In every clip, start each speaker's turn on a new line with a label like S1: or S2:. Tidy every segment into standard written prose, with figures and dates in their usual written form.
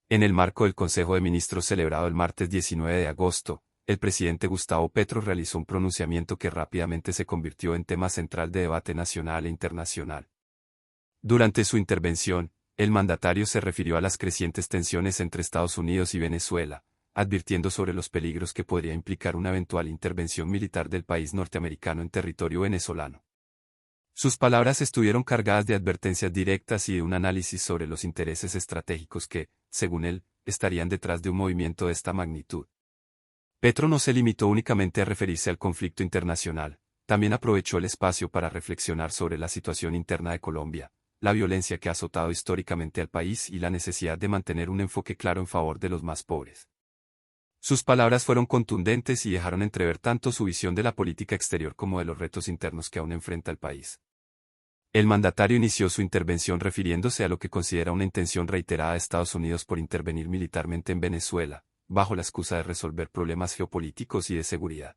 S1: En el marco del Consejo de Ministros celebrado el martes 19 de agosto, el presidente Gustavo Petro realizó un pronunciamiento que rápidamente se convirtió en tema central de debate nacional e internacional. Durante su intervención, el mandatario se refirió a las crecientes tensiones entre Estados Unidos y Venezuela, advirtiendo sobre los peligros que podría implicar una eventual intervención militar del país norteamericano en territorio venezolano. Sus palabras estuvieron cargadas de advertencias directas y de un análisis sobre los intereses estratégicos que, según él, estarían detrás de un movimiento de esta magnitud. Petro no se limitó únicamente a referirse al conflicto internacional, también aprovechó el espacio para reflexionar sobre la situación interna de Colombia, la violencia que ha azotado históricamente al país y la necesidad de mantener un enfoque claro en favor de los más pobres. Sus palabras fueron contundentes y dejaron entrever tanto su visión de la política exterior como de los retos internos que aún enfrenta el país. El mandatario inició su intervención refiriéndose a lo que considera una intención reiterada de Estados Unidos por intervenir militarmente en Venezuela, bajo la excusa de resolver problemas geopolíticos y de seguridad.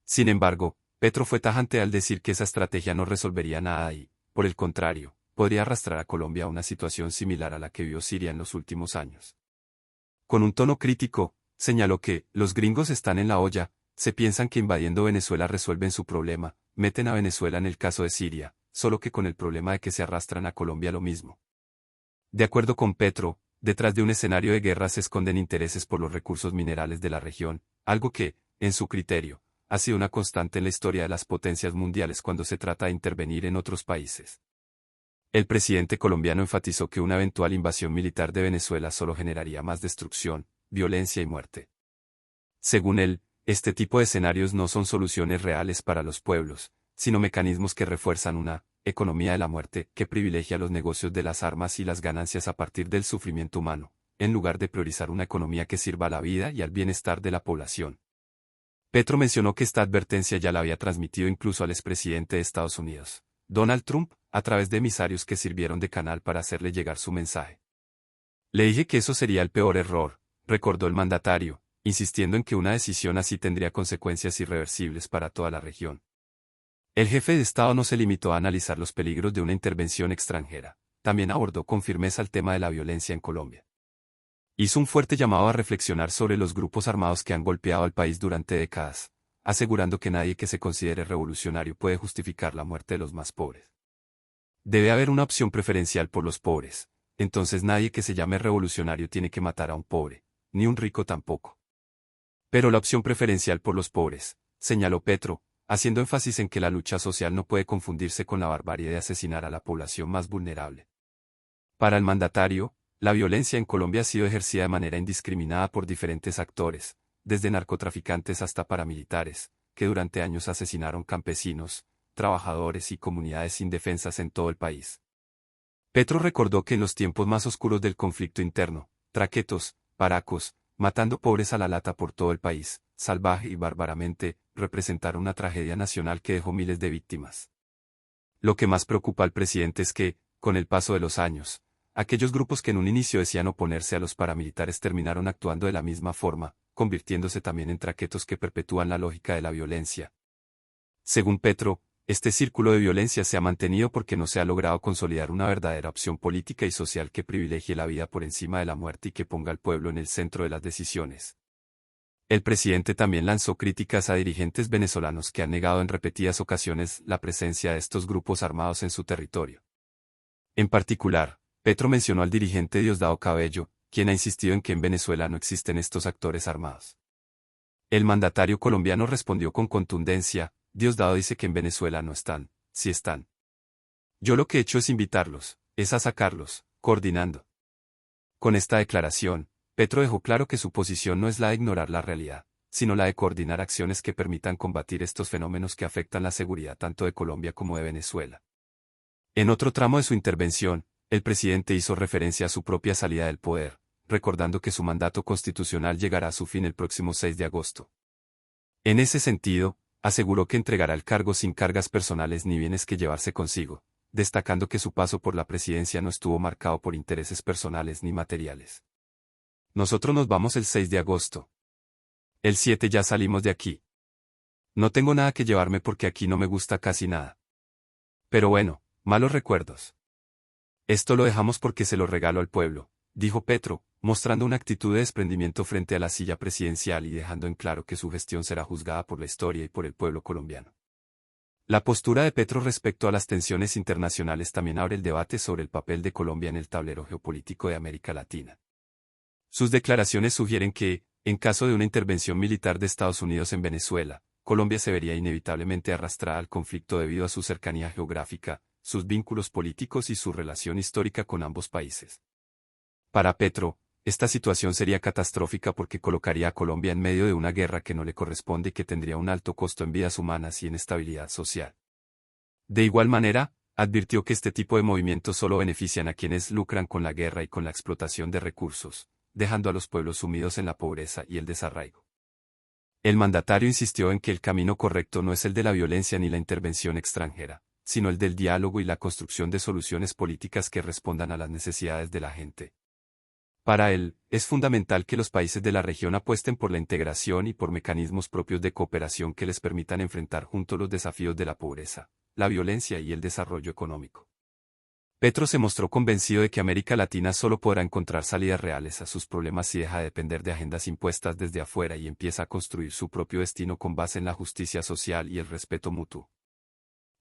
S1: Sin embargo, Petro fue tajante al decir que esa estrategia no resolvería nada y, por el contrario, podría arrastrar a Colombia a una situación similar a la que vivió Siria en los últimos años. Con un tono crítico, señaló que los gringos están en la olla, se piensan que invadiendo Venezuela resuelven su problema, meten a Venezuela en el caso de Siria, solo que con el problema de que se arrastran a Colombia lo mismo. De acuerdo con Petro, detrás de un escenario de guerra se esconden intereses por los recursos minerales de la región, algo que, en su criterio, ha sido una constante en la historia de las potencias mundiales cuando se trata de intervenir en otros países. El presidente colombiano enfatizó que una eventual invasión militar de Venezuela solo generaría más destrucción, violencia y muerte. Según él, este tipo de escenarios no son soluciones reales para los pueblos, sino mecanismos que refuerzan una economía de la muerte que privilegia los negocios de las armas y las ganancias a partir del sufrimiento humano, en lugar de priorizar una economía que sirva a la vida y al bienestar de la población. Petro mencionó que esta advertencia ya la había transmitido incluso al expresidente de Estados Unidos, Donald Trump, a través de emisarios que sirvieron de canal para hacerle llegar su mensaje. Le dije que eso sería el peor error, recordó el mandatario, insistiendo en que una decisión así tendría consecuencias irreversibles para toda la región. El jefe de Estado no se limitó a analizar los peligros de una intervención extranjera, también abordó con firmeza el tema de la violencia en Colombia. Hizo un fuerte llamado a reflexionar sobre los grupos armados que han golpeado al país durante décadas, asegurando que nadie que se considere revolucionario puede justificar la muerte de los más pobres. Debe haber una opción preferencial por los pobres, entonces nadie que se llame revolucionario tiene que matar a un pobre, ni un rico tampoco. Pero la opción preferencial por los pobres, señaló Petro, haciendo énfasis en que la lucha social no puede confundirse con la barbarie de asesinar a la población más vulnerable. Para el mandatario, la violencia en Colombia ha sido ejercida de manera indiscriminada por diferentes actores, desde narcotraficantes hasta paramilitares, que durante años asesinaron campesinos, trabajadores y comunidades indefensas en todo el país. Petro recordó que en los tiempos más oscuros del conflicto interno, traquetos, paracos, matando pobres a la lata por todo el país, salvaje y bárbaramente, representaron una tragedia nacional que dejó miles de víctimas. Lo que más preocupa al presidente es que, con el paso de los años, aquellos grupos que en un inicio decían oponerse a los paramilitares terminaron actuando de la misma forma, convirtiéndose también en traquetos que perpetúan la lógica de la violencia. Según Petro, este círculo de violencia se ha mantenido porque no se ha logrado consolidar una verdadera opción política y social que privilegie la vida por encima de la muerte y que ponga al pueblo en el centro de las decisiones. El presidente también lanzó críticas a dirigentes venezolanos que han negado en repetidas ocasiones la presencia de estos grupos armados en su territorio. En particular, Petro mencionó al dirigente Diosdado Cabello, quien ha insistido en que en Venezuela no existen estos actores armados. El mandatario colombiano respondió con contundencia: Diosdado dice que en Venezuela no están, sí están. Yo lo que he hecho es invitarlos, es a sacarlos, coordinando. Con esta declaración, Petro dejó claro que su posición no es la de ignorar la realidad, sino la de coordinar acciones que permitan combatir estos fenómenos que afectan la seguridad tanto de Colombia como de Venezuela. En otro tramo de su intervención, el presidente hizo referencia a su propia salida del poder, recordando que su mandato constitucional llegará a su fin el próximo 6 de agosto. En ese sentido, aseguró que entregará el cargo sin cargas personales ni bienes que llevarse consigo, destacando que su paso por la presidencia no estuvo marcado por intereses personales ni materiales. Nosotros nos vamos el 6 de agosto. El 7 ya salimos de aquí. No tengo nada que llevarme porque aquí no me gusta casi nada. Pero bueno, malos recuerdos. Esto lo dejamos porque se lo regalo al pueblo, dijo Petro, mostrando una actitud de desprendimiento frente a la silla presidencial y dejando en claro que su gestión será juzgada por la historia y por el pueblo colombiano. La postura de Petro respecto a las tensiones internacionales también abre el debate sobre el papel de Colombia en el tablero geopolítico de América Latina. Sus declaraciones sugieren que, en caso de una intervención militar de Estados Unidos en Venezuela, Colombia se vería inevitablemente arrastrada al conflicto debido a su cercanía geográfica, sus vínculos políticos y su relación histórica con ambos países. Para Petro, esta situación sería catastrófica porque colocaría a Colombia en medio de una guerra que no le corresponde y que tendría un alto costo en vidas humanas y en estabilidad social. De igual manera, advirtió que este tipo de movimientos solo benefician a quienes lucran con la guerra y con la explotación de recursos, dejando a los pueblos sumidos en la pobreza y el desarraigo. El mandatario insistió en que el camino correcto no es el de la violencia ni la intervención extranjera, sino el del diálogo y la construcción de soluciones políticas que respondan a las necesidades de la gente. Para él, es fundamental que los países de la región apuesten por la integración y por mecanismos propios de cooperación que les permitan enfrentar juntos los desafíos de la pobreza, la violencia y el desarrollo económico. Petro se mostró convencido de que América Latina solo podrá encontrar salidas reales a sus problemas si deja de depender de agendas impuestas desde afuera y empieza a construir su propio destino con base en la justicia social y el respeto mutuo.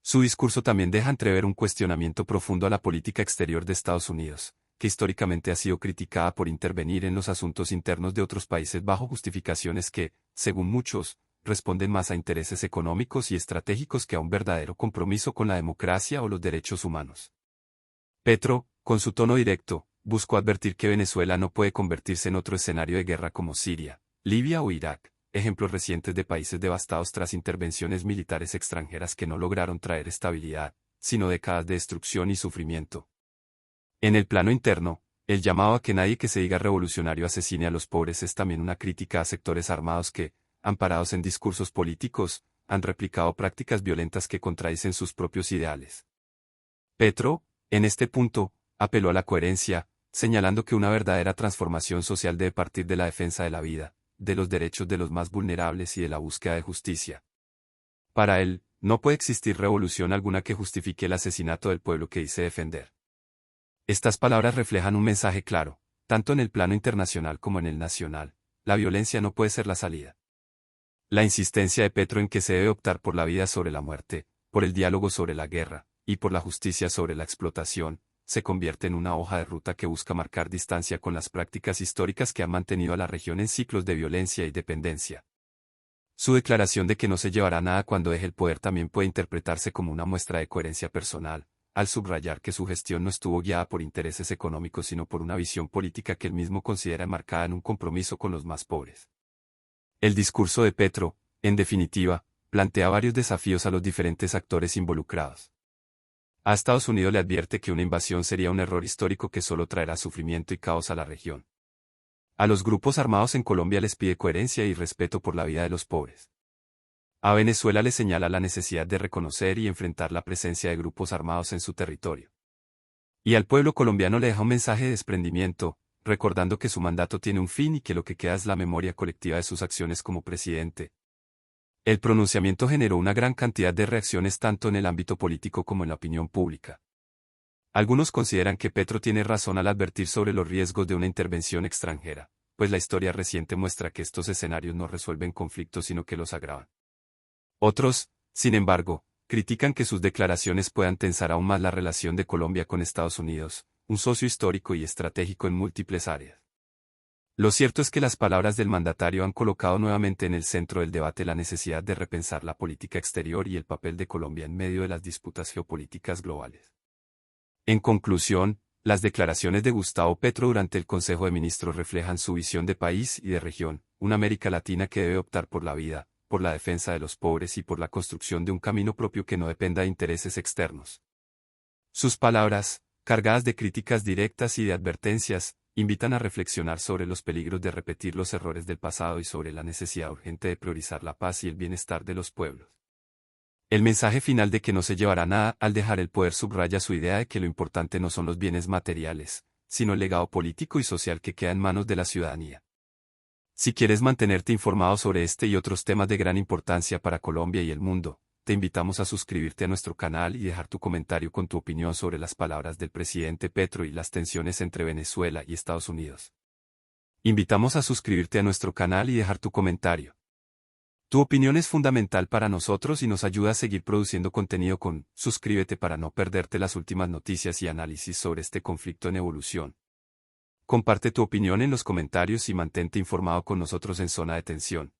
S1: Su discurso también deja entrever un cuestionamiento profundo a la política exterior de Estados Unidos, que históricamente ha sido criticada por intervenir en los asuntos internos de otros países bajo justificaciones que, según muchos, responden más a intereses económicos y estratégicos que a un verdadero compromiso con la democracia o los derechos humanos. Petro, con su tono directo, buscó advertir que Venezuela no puede convertirse en otro escenario de guerra como Siria, Libia o Irak, ejemplos recientes de países devastados tras intervenciones militares extranjeras que no lograron traer estabilidad, sino décadas de destrucción y sufrimiento. En el plano interno, el llamado a que nadie que se diga revolucionario asesine a los pobres es también una crítica a sectores armados que, amparados en discursos políticos, han replicado prácticas violentas que contradicen sus propios ideales. Petro, en este punto, apeló a la coherencia, señalando que una verdadera transformación social debe partir de la defensa de la vida, de los derechos de los más vulnerables y de la búsqueda de justicia. Para él, no puede existir revolución alguna que justifique el asesinato del pueblo que dice defender. Estas palabras reflejan un mensaje claro, tanto en el plano internacional como en el nacional: la violencia no puede ser la salida. La insistencia de Petro en que se debe optar por la vida sobre la muerte, por el diálogo sobre la guerra, y por la justicia sobre la explotación, se convierte en una hoja de ruta que busca marcar distancia con las prácticas históricas que han mantenido a la región en ciclos de violencia y dependencia. Su declaración de que no se llevará nada cuando deje el poder también puede interpretarse como una muestra de coherencia personal, al subrayar que su gestión no estuvo guiada por intereses económicos sino por una visión política que él mismo considera enmarcada en un compromiso con los más pobres. El discurso de Petro, en definitiva, plantea varios desafíos a los diferentes actores involucrados. A Estados Unidos le advierte que una invasión sería un error histórico que solo traerá sufrimiento y caos a la región. A los grupos armados en Colombia les pide coherencia y respeto por la vida de los pobres. A Venezuela le señala la necesidad de reconocer y enfrentar la presencia de grupos armados en su territorio. Y al pueblo colombiano le deja un mensaje de desprendimiento, recordando que su mandato tiene un fin y que lo que queda es la memoria colectiva de sus acciones como presidente. El pronunciamiento generó una gran cantidad de reacciones tanto en el ámbito político como en la opinión pública. Algunos consideran que Petro tiene razón al advertir sobre los riesgos de una intervención extranjera, pues la historia reciente muestra que estos escenarios no resuelven conflictos sino que los agravan. Otros, sin embargo, critican que sus declaraciones puedan tensar aún más la relación de Colombia con Estados Unidos, un socio histórico y estratégico en múltiples áreas. Lo cierto es que las palabras del mandatario han colocado nuevamente en el centro del debate la necesidad de repensar la política exterior y el papel de Colombia en medio de las disputas geopolíticas globales. En conclusión, las declaraciones de Gustavo Petro durante el Consejo de Ministros reflejan su visión de país y de región, una América Latina que debe optar por la vida, por la defensa de los pobres y por la construcción de un camino propio que no dependa de intereses externos. Sus palabras, cargadas de críticas directas y de advertencias, invitan a reflexionar sobre los peligros de repetir los errores del pasado y sobre la necesidad urgente de priorizar la paz y el bienestar de los pueblos. El mensaje final de que no se llevará nada al dejar el poder subraya su idea de que lo importante no son los bienes materiales, sino el legado político y social que queda en manos de la ciudadanía. Si quieres mantenerte informado sobre este y otros temas de gran importancia para Colombia y el mundo, te invitamos a suscribirte a nuestro canal y dejar tu comentario con tu opinión sobre las palabras del presidente Petro y las tensiones entre Venezuela y Estados Unidos. Invitamos a suscribirte a nuestro canal y dejar tu comentario. Tu opinión es fundamental para nosotros y nos ayuda a seguir produciendo contenido suscríbete para no perderte las últimas noticias y análisis sobre este conflicto en evolución. Comparte tu opinión en los comentarios y mantente informado con nosotros en Zona de Tensión.